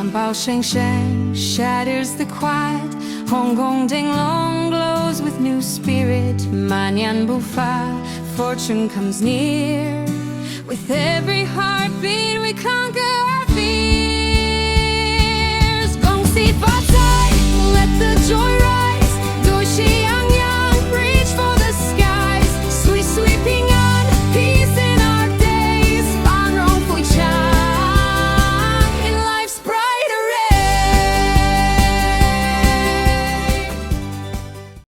bao sheng sheng shatters the quiet. Hong Kong Ding Long glows with new spirit. Manyan Bufa, fortune comes near. With every heartbeat we conquer our fears. Gōngxǐ fācái.